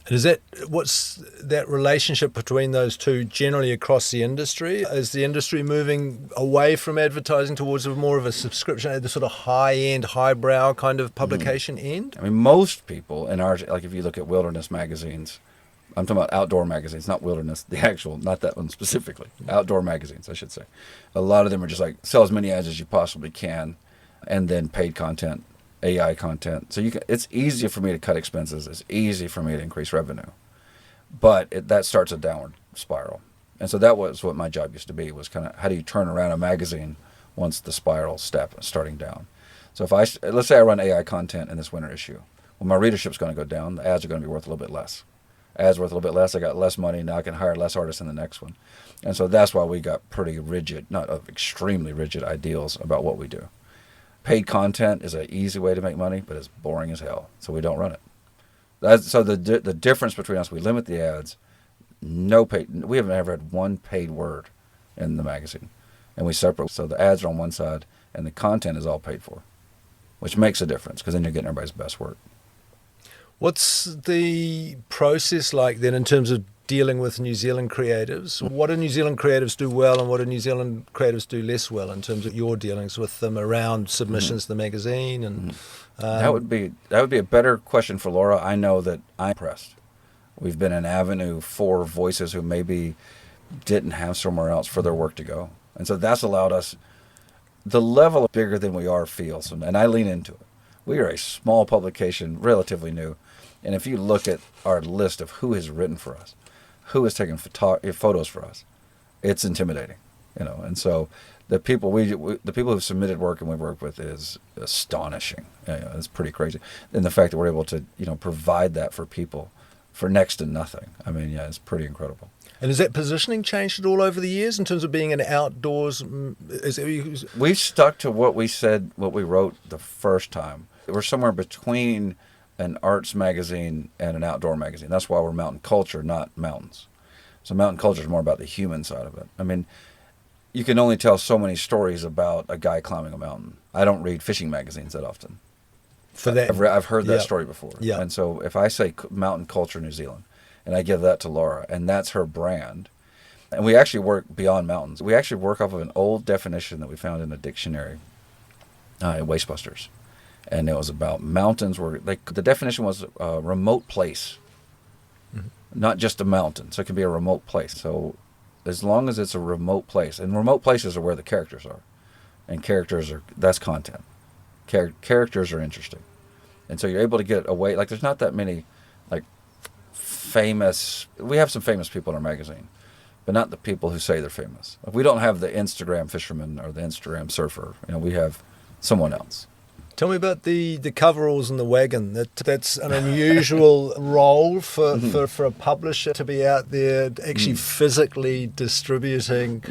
And what's that relationship between those two generally across the industry? Is the industry moving away from advertising towards more of a subscription, the sort of high-end, highbrow kind of publication end? I mean, most people in ours, like if you look at wilderness magazines, I'm talking about outdoor magazines, not wilderness, the actual, not that one specifically. Outdoor magazines, I should say. A lot of them are just like, sell as many ads as you possibly can, and then paid content, AI content. So it's easier for me to cut expenses. It's easy for me to increase revenue. But that starts a downward spiral. And so that was what my job used to be, was kind of how do you turn around a magazine once the spiral starting down. So let's say I run AI content in this winter issue. Well, my readership's going to go down. The ads are going to be worth a little bit less. Ads worth a little bit less. I got less money. Now I can hire less artists in the next one. And so that's why we got pretty rigid, not extremely rigid ideals about what we do. Paid content is an easy way to make money, but it's boring as hell. So we don't run it. So the difference between us, we limit the ads. No paid. We haven't ever had one paid word in the magazine. And we separate. So the ads are on one side and the content is all paid for, which makes a difference because then you're getting everybody's best work. What's the process like then in terms of dealing with New Zealand creatives? What do New Zealand creatives do well and what do New Zealand creatives do less well in terms of your dealings with them around submissions to the magazine? And that would be a better question for Laura. I know that I'm impressed. We've been an avenue for voices who maybe didn't have somewhere else for their work to go. And so that's allowed us the level bigger than we are feels, and I lean into it. We are a small publication, relatively new, And if you look at our list of who has written for us, who has taken photos for us, it's intimidating, And so the people the people who've submitted work and we've worked with is astonishing. It's pretty crazy. And the fact that we're able to, provide that for people for next to nothing. I mean, it's pretty incredible. And has that positioning changed at all over the years in terms of being an outdoors? We've stuck to what we said, what we wrote the first time. We're somewhere between an arts magazine and an outdoor magazine. That's why we're mountain culture, not mountains. So mountain culture is more about the human side of it. I mean, you can only tell so many stories about a guy climbing a mountain. I don't read fishing magazines that often. For that, I've heard that story before. Yeah. And so if I say mountain culture New Zealand, and I give that to Laura, and that's her brand, and we actually work beyond mountains. We actually work off of an old definition that we found in a dictionary at Wastebusters. And it was about mountains the definition was a remote place, not just a mountain. So it can be a remote place. So as long as it's a remote place, and remote places are where the characters are, and that's content. Characters are interesting. And so you're able to get away, there's not that many, famous, we have some famous people in our magazine, but not the people who say they're famous. We don't have the Instagram fisherman or the Instagram surfer. We have someone else. Tell me about the coveralls and the wagon. That's an unusual role for a publisher to be out there actually physically distributing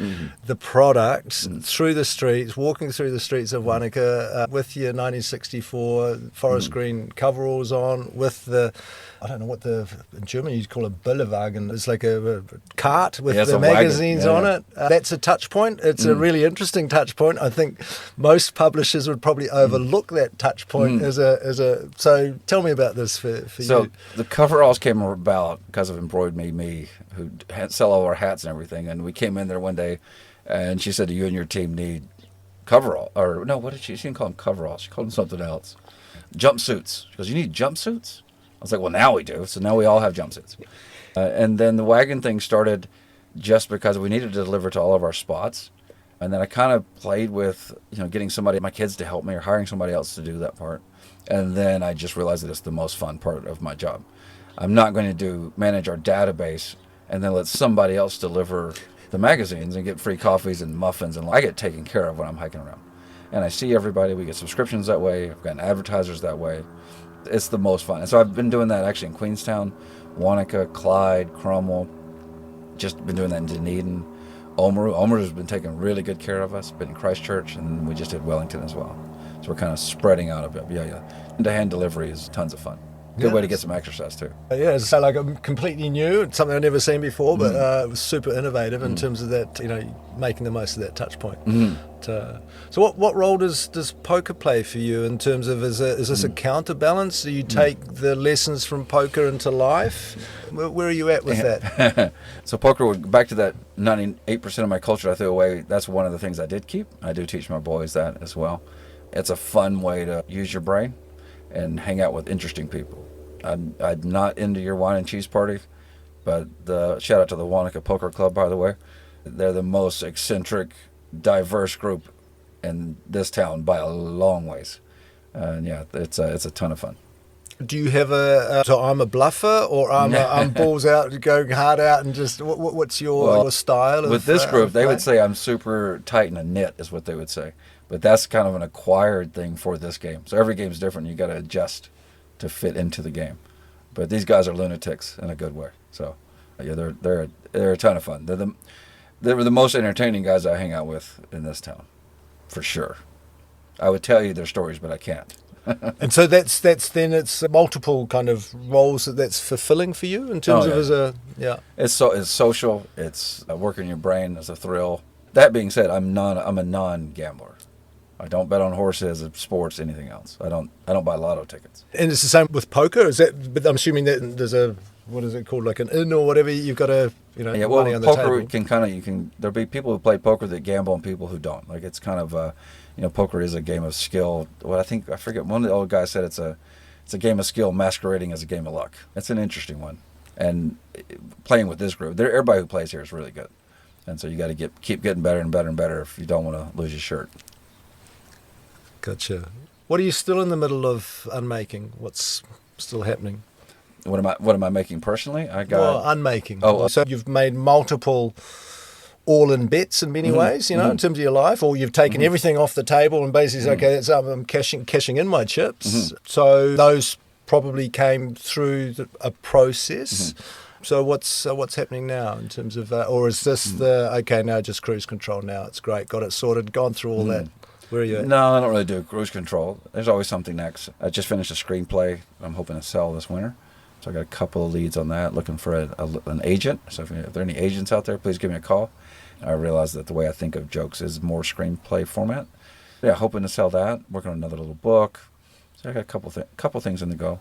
the products through the streets, walking through the streets of Wanaka with your 1964 forest green coveralls on, with I don't know what in German you'd call a Bollerwagen. It's like a cart with the magazines on it. That's a touch point. It's a really interesting touch point. I think most publishers would probably overlook that touch point so tell me about this for you. So the coveralls came about because of Embroidered Me, who sell all our hats and everything. And we came in there one day and she said, you and your team need coverall. Or no, what did she didn't call them coveralls. She called them something else. Jumpsuits. She goes, you need jumpsuits? I was like, well, now we do. So now we all have jumpsuits. And then the wagon thing started just because we needed to deliver to all of our spots. And then I kind of played with, getting my kids to help me or hiring somebody else to do that part. And then I just realized that it's the most fun part of my job. I'm not going to manage our database and then let somebody else deliver the magazines and get free coffees and muffins. And I get taken care of when I'm hiking around. And I see everybody. We get subscriptions that way. I've gotten advertisers that way. It's the most fun. And so I've been doing that actually in Queenstown, Wanaka, Clyde, Cromwell. Just been doing that in Dunedin. Oamaru has been taking really good care of us. Been in Christchurch, and we just did Wellington as well. So we're kind of spreading out a bit. Yeah. Hand-to-hand delivery is tons of fun. Good way to get some exercise too. Yeah, it's completely new. It's something I've never seen before, but it was super innovative in terms of that, making the most of that touch point. So what role does poker play for you in terms of, is this a counterbalance? Do you take the lessons from poker into life? Where are you at with that? So poker, back to that 98% of my culture I threw away, that's one of the things I did keep. I do teach my boys that as well. It's a fun way to use your brain and hang out with interesting people. I'm not into your wine and cheese parties, but shout out to the Wanaka Poker Club, by the way. They're the most eccentric, diverse group in this town by a long ways. And it's a ton of fun. Do you have so I'm a bluffer, or I'm balls out, going hard out, and just what's your style? With this group, they would say I'm super tight in a knit, is what they would say. But that's kind of an acquired thing for this game. So every game's different. You got to adjust to fit into the game. But these guys are lunatics in a good way. So they're a ton of fun. They're the most entertaining guys I hang out with in this town, for sure. I would tell you their stories, but I can't. And so that's then it's multiple kind of roles that's fulfilling for you in terms of It's social. It's working your brain as a thrill. That being said, I'm a non-gambler. I don't bet on horses, sports, anything else. I don't buy lotto tickets. And it's the same with poker. But I'm assuming that there's what is it called, like an inn or whatever? You've got money on the poker table. There'll be people who play poker that gamble and people who don't. Like, it's kind of poker is a game of skill. I forget. One of the old guys said it's a game of skill masquerading as a game of luck. It's an interesting one. And playing with this group, everybody who plays here is really good. And so you got to keep getting better and better and better if you don't want to lose your shirt. Gotcha. What are you still in the middle of unmaking? What's still happening? What am I making personally? Unmaking. So you've made multiple all-in bets in many ways, in terms of your life, or you've taken everything off the table and basically said, okay, I'm cashing in my chips. So those probably came through a process. So what's happening now in terms of, or is this now just cruise control now? It's great, got it sorted, gone through all that. Where are you at? No, I don't really do cruise control. There's always something next. I just finished a screenplay I'm hoping to sell this winter. So I got a couple of leads on that, looking for an agent. So if there are any agents out there, please give me a call. I realize that the way I think of jokes is more screenplay format. Yeah, hoping to sell that. Working on another little book. So I got a couple things in the go.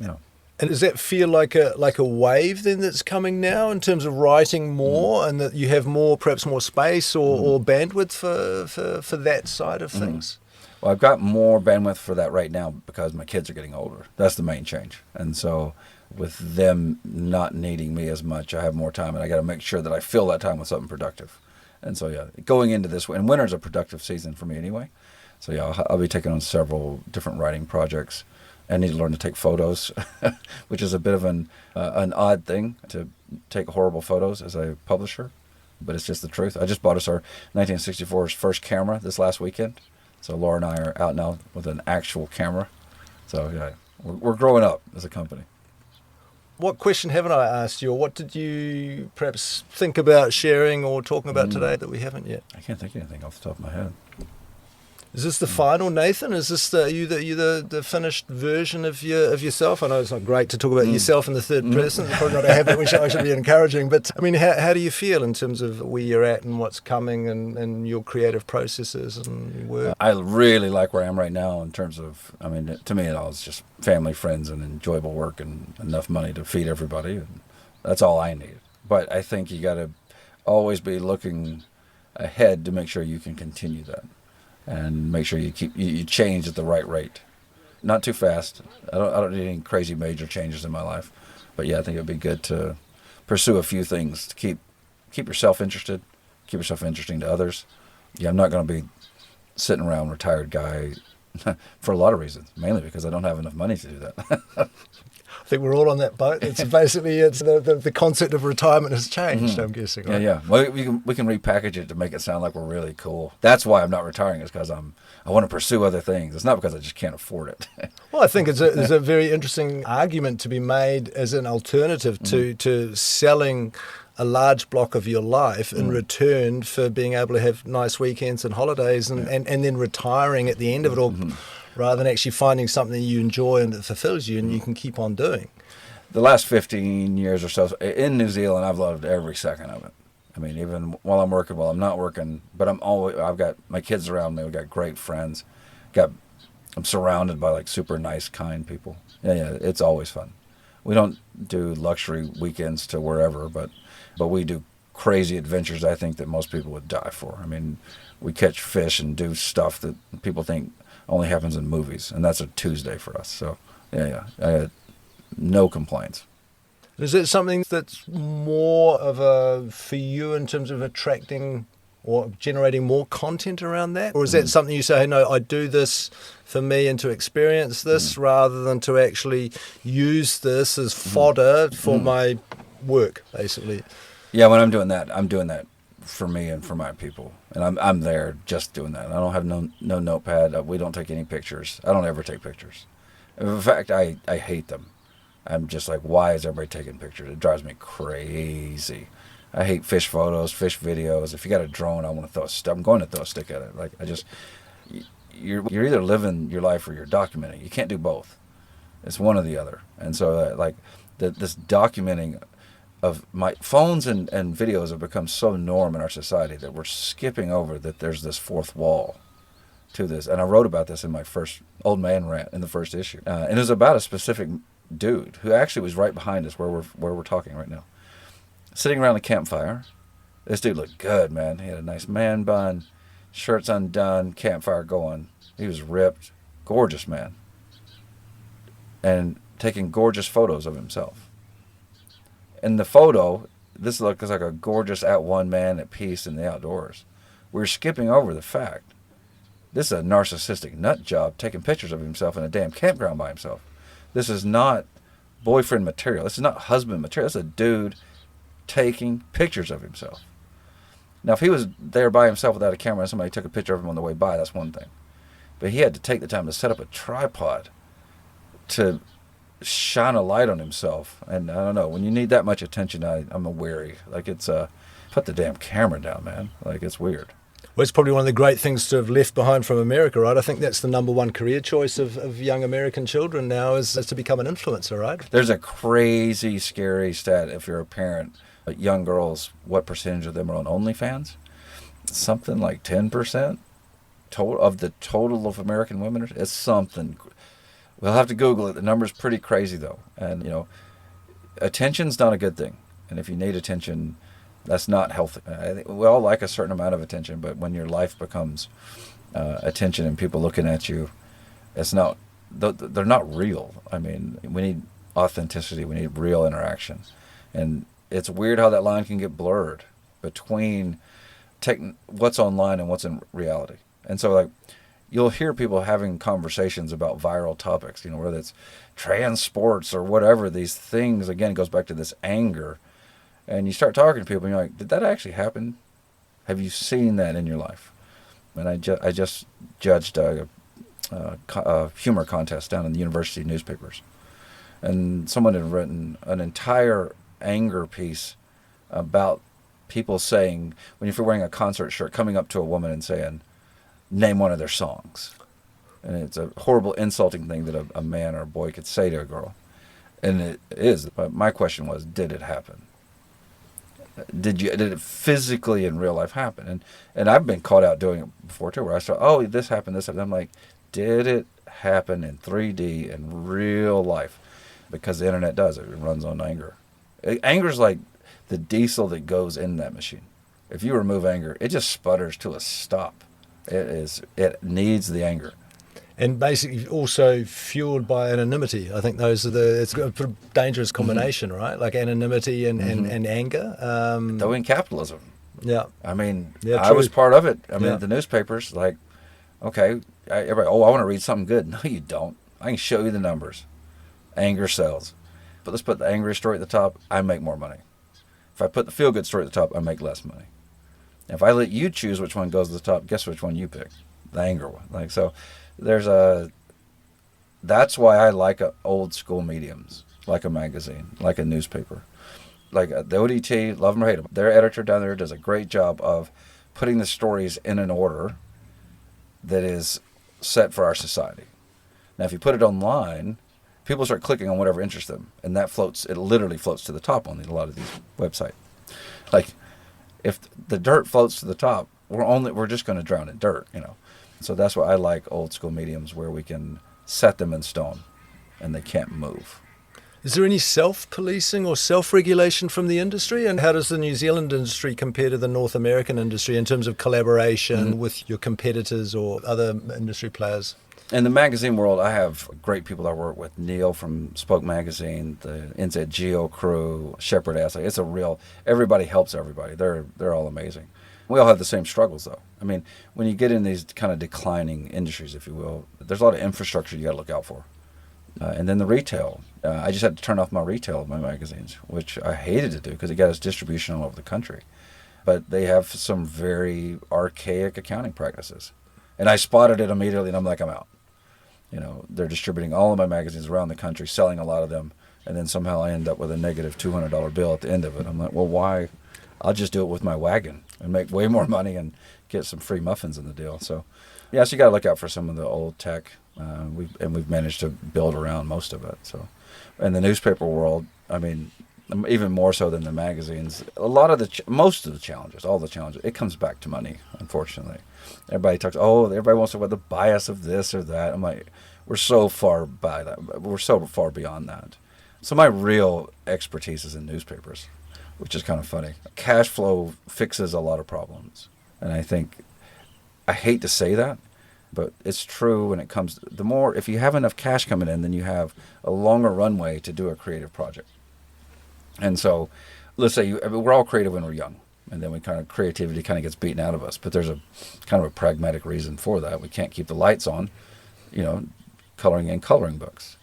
And does that feel like a wave then that's coming now in terms of writing more, and that you have perhaps more space or bandwidth for that side of things? Well, I've got more bandwidth for that right now because my kids are getting older. That's the main change. And so with them not needing me as much, I have more time, and I got to make sure that I fill that time with something productive. And so, going into this, and winter's a productive season for me anyway. So, I'll be taking on several different writing projects. I need to learn to take photos, which is a bit of an odd thing to take horrible photos as a publisher, but it's just the truth. I just bought us our 1964's first camera this last weekend. So Laura and I are out now with an actual camera. So we're growing up as a company. What question haven't I asked you, or what did you perhaps think about sharing or talking about today that we haven't yet? I can't think of anything off the top of my head. Is this the final, Nathan? Is this the finished version of yourself? I know it's not great to talk about yourself in the third person. It's probably not a habit which I should be encouraging. But I mean, how do you feel in terms of where you're at and what's coming and your creative processes and your work? I really like where I am right now in terms of, to me it all is just family, friends, and enjoyable work and enough money to feed everybody. And that's all I need. But I think you got to always be looking ahead to make sure you can continue that. And make sure you change at the right rate, not too fast. I don't need any crazy major changes in my life, but I think it'd be good to pursue a few things to keep yourself interested, keep yourself interesting to others. I'm not going to be sitting around retired guy for a lot of reasons, mainly because I don't have enough money to do that. I think we're all on that boat. It's basically the concept of retirement has changed. I'm guessing. Right? Yeah. Well, we can repackage it to make it sound like we're really cool. That's why I'm not retiring. Is because I want to pursue other things. It's not because I just can't afford it. Well, I think there's a very interesting argument to be made as an alternative to selling a large block of your life in return for being able to have nice weekends and holidays and then retiring at the end of it all. Rather than actually finding something you enjoy and that fulfills you and you can keep on doing. The last 15 years or so in New Zealand, I've loved every second of it. Even while I'm working, while I'm not working, but I've got my kids around me. We've got great friends. I'm surrounded by super nice, kind people. It's always fun. We don't do luxury weekends to wherever, but we do crazy adventures. I think that most people would die for. We catch fish and do stuff that people think only happens in movies, and that's a Tuesday for us. So, I had no complaints. Is it something that's more of for you in terms of attracting or generating more content around that? Or is that something you say, hey, no, I do this for me and to experience this rather than to actually use this as fodder for my work, basically? Yeah, when I'm doing that for me and for my people, and I'm there just doing that. I don't have no notepad. We don't take any pictures. I don't ever take pictures. In fact, I hate them. I'm just like, why is everybody taking pictures? It drives me crazy. I hate fish photos, fish videos. If you got a drone, I'm going to throw a stick at it. You're either living your life or you're documenting. You can't do both. It's one or the other. And so this documenting of my phones and videos have become so norm in our society that we're skipping over that there's this fourth wall to this. And I wrote about this in my first old man rant in the first issue. And it was about a specific dude who actually was right behind us where we're talking right now. Sitting around the campfire. This dude looked good, man. He had a nice man bun, shirts undone, campfire going. He was ripped, gorgeous man. And taking gorgeous photos of himself. In the photo, this looks like a gorgeous one man at peace in the outdoors. We're skipping over the fact this is a narcissistic nut job taking pictures of himself in a damn campground by himself. This is not boyfriend material. This is not husband material. It's a dude taking pictures of himself. Now, if he was there by himself without a camera and somebody took a picture of him on the way by, that's one thing. But he had to take the time to set up a tripod to shine a light on himself. And I don't know, when you need that much attention, I'm wary. Like, it's put the damn camera down, man. Like, it's weird. Well, it's probably one of the great things to have left behind from America, right? I think that's the number one career choice of young American children now is to become an influencer, right? There's a crazy, scary stat if you're a parent. Young girls, what percentage of them are on OnlyFans? Something like 10% of the total of American women. It's something. We'll have to Google it. The number's pretty crazy, though. And, attention's not a good thing. And if you need attention, that's not healthy. I think we all like a certain amount of attention, but when your life becomes attention and people looking at you, it's not. They're not real. I mean, we need authenticity. We need real interaction, and it's weird how that line can get blurred between what's online and what's in reality. And so, like, you'll hear people having conversations about viral topics. Whether it's trans sports or whatever. These things again it goes back to this anger. And you start talking to people, and you're like, did that actually happen? Have you seen that in your life? And I just judged a humor contest down in the university newspapers. And someone had written an entire anger piece about people saying, if you're wearing a concert shirt, coming up to a woman and saying, name one of their songs. And it's a horrible, insulting thing that a man or a boy could say to a girl. And it is. But my question was, did it happen? Did it physically in real life happen? And I've been caught out doing it before too, where I start, this happened. I'm like, did it happen in 3D in real life? Because the internet does it. It runs on anger. Anger is like the diesel that goes in that machine. If you remove anger, it just sputters to a stop. It needs the anger. And basically also fueled by anonymity. I think it's a pretty dangerous combination, right? Like anonymity and anger. Though in capitalism. Yeah. I mean, yeah, I was part of it. I mean, the newspapers, like, okay, everybody, I want to read something good. No, you don't. I can show you the numbers. Anger sells. But let's put the angry story at the top, I make more money. If I put the feel-good story at the top, I make less money. And if I let you choose which one goes to the top, guess which one you pick? The anger one. Like, so that's why I like old school mediums, like a magazine, like a newspaper. Like the ODT, love them or hate them, their editor down there does a great job of putting the stories in an order that is set for our society. Now, if you put it online, people start clicking on whatever interests them, and it literally floats to the top on a lot of these websites. Like, if the dirt floats to the top, we're just going to drown in dirt, So that's why I like old school mediums where we can set them in stone and they can't move. Is there any self-policing or self-regulation from the industry? And how does the New Zealand industry compare to the North American industry in terms of collaboration with your competitors or other industry players? In the magazine world, I have great people I work with. Neil from Spoke Magazine, the NZ Geo crew, Shepherd Assay. It's everybody helps everybody. They're all amazing. We all have the same struggles, though. I mean, when you get in these kind of declining industries, if you will, there's a lot of infrastructure you got to look out for. And then the retail. I just had to turn off my retail of my magazines, which I hated to do because it got us distribution all over the country. But they have some very archaic accounting practices. And I spotted it immediately, and I'm like, I'm out. They're distributing all of my magazines around the country, selling a lot of them, and then somehow I end up with a negative $200 bill at the end of it. I'm like, well, why? I'll just do it with my wagon and make way more money and get some free muffins in the deal. So, yeah, so you got to look out for some of the old tech. We've managed to build around most of it. So, in the newspaper world, I mean, even more so than the magazines, most of the challenges, all the challenges, it comes back to money, unfortunately. Everybody everybody wants to know the bias of this or that. I'm like, we're so far by that. We're so far beyond that. So my real expertise is in newspapers, which is kind of funny. Cash flow fixes a lot of problems. And I hate to say that, but it's true when it comes, if you have enough cash coming in, then you have a longer runway to do a creative project. And so, let's say we're all creative when we're young, and then creativity kind of gets beaten out of us. But there's a kind of a pragmatic reason for that. We can't keep the lights on, coloring in coloring books.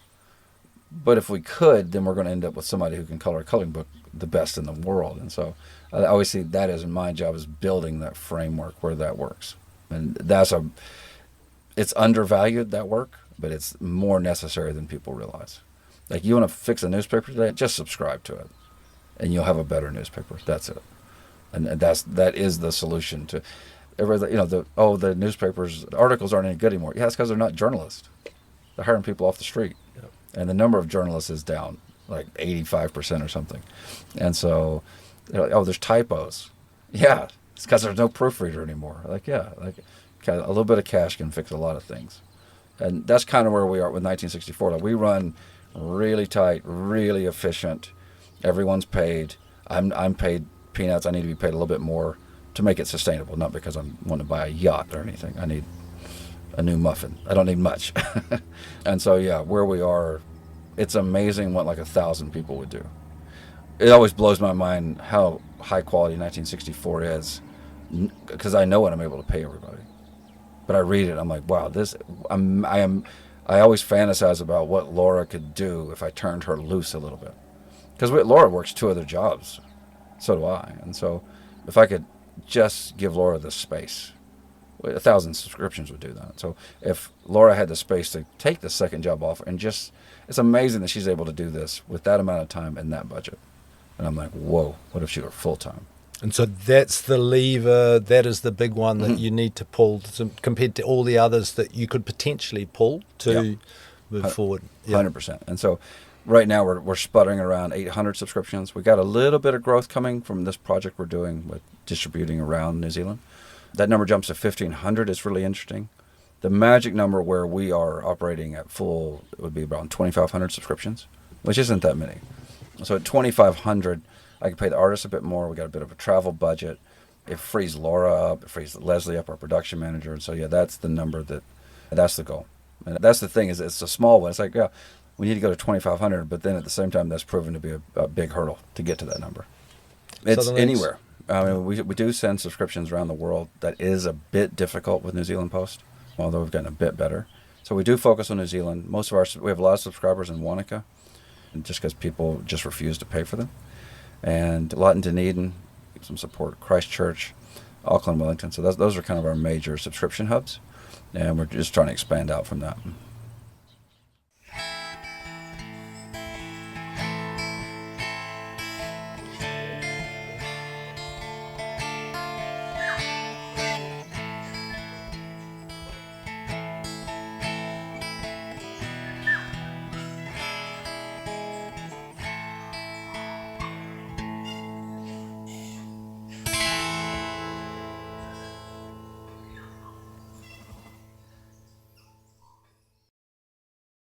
But if we could, then we're going to end up with somebody who can color a coloring book the best in the world. And so I always see that as my job, is building that framework where that works. And it's undervalued, that work, but it's more necessary than people realize. Like, you want to fix a newspaper today, just subscribe to it, and you'll have a better newspaper. That's it. And that is the solution to everybody. The newspapers, the articles aren't any good anymore. Yeah, it's because they're not journalists. They're hiring people off the street. Yep. And the number of journalists is down like 85% or something. And so, there's typos. Yeah, it's because there's no proofreader anymore. Like, a little bit of cash can fix a lot of things. And that's kind of where we are with 1964. Like, we run really tight, really efficient. Everyone's paid. I'm paid peanuts. I need to be paid a little bit more to make it sustainable, not because I want to buy a yacht or anything. I need a new muffin. I don't need much. And so, where we are, it's amazing what like 1,000 people would do. It always blows my mind how high quality 1964 is, because I know what I'm able to pay everybody. But I read it, I'm like, wow, I always fantasize about what Laura could do if I turned her loose a little bit. Because Laura works 2 other jobs. So do I. And so if I could just give Laura the space, 1,000 subscriptions would do that. So if Laura had the space to take the second job off and just, it's amazing that she's able to do this with that amount of time and that budget. And I'm like, whoa, what if she were full-time? And so that's the lever, that is the big one that you need to pull compared to all the others that you could potentially pull to move forward. 100%. And so right now we're sputtering around 800 subscriptions. We got a little bit of growth coming from this project we're doing with distributing around New Zealand. That number jumps to 1,500. It's really interesting. The magic number where we are operating at full would be around 2,500 subscriptions, which isn't that many. So at 2,500, I can pay the artists a bit more. We got a bit of a travel budget. It frees Laura up. It frees Leslie up, our production manager. And so, that's the number that's the goal. And that's the thing, is it's a small one. It's like, we need to go to 2,500, but then at the same time, that's proven to be a big hurdle to get to that number. It's anywhere. I mean, we do send subscriptions around the world. That is a bit difficult with New Zealand Post, although we've gotten a bit better. So we do focus on New Zealand. We have a lot of subscribers in Wanaka, and just because people just refuse to pay for them. And a lot in Dunedin, some support, Christchurch, Auckland, Wellington. So those are kind of our major subscription hubs, and we're just trying to expand out from that.